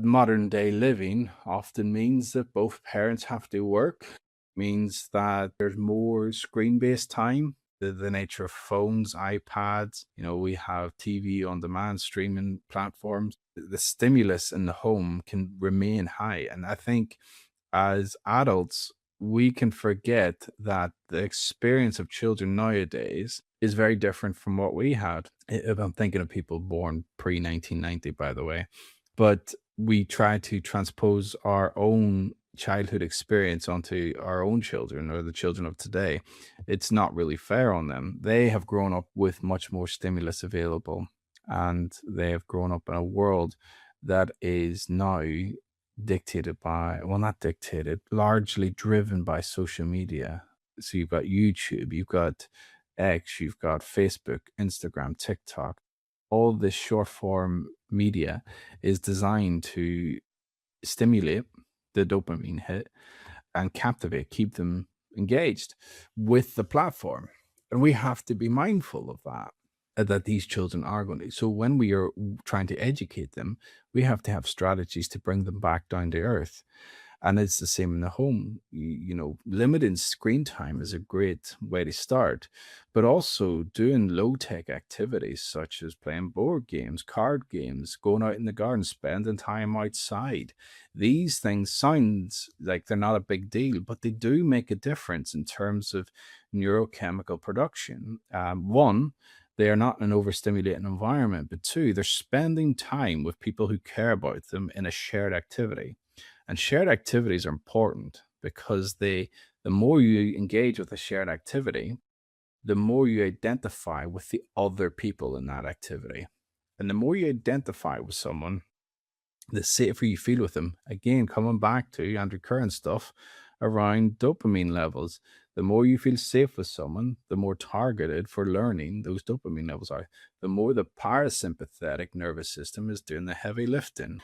Modern day living often means that both parents have to work, means that there's more screen based time. The nature of phones, iPads, we have TV on demand streaming platforms. The stimulus in the home can remain high. And I think as adults, we can forget that the experience of children nowadays is very different from what we had. If I'm thinking of people born pre 1990, by the way, but we try to transpose our own childhood experience onto our own children or the children of today. It's not really fair on them. They have grown up with much more stimulus available, and they have grown up in a world that is now dictated by, well, not dictated, largely driven by social media. So you've got YouTube, you've got X, you've got Facebook, Instagram, TikTok. All this short form media is designed to stimulate the dopamine hit and captivate, keep them engaged with the platform. And we have to be mindful of that these children are going to. So when we are trying to educate them, we have to have strategies to bring them back down to earth. And it's the same in the home. Limiting screen time is a great way to start, but also doing low tech activities such as playing board games, card games, going out in the garden, spending time outside. These things sounds like they're not a big deal, but they do make a difference in terms of neurochemical production. One, they are not in an overstimulating environment, but two, they're spending time with people who care about them in a shared activity. And shared activities are important because the more you engage with a shared activity, the more you identify with the other people in that activity. And the more you identify with someone, the safer you feel with them. Again, coming back to Andrew Curran stuff around dopamine levels. The more you feel safe with someone, the more targeted for learning those dopamine levels are. The more the parasympathetic nervous system is doing the heavy lifting.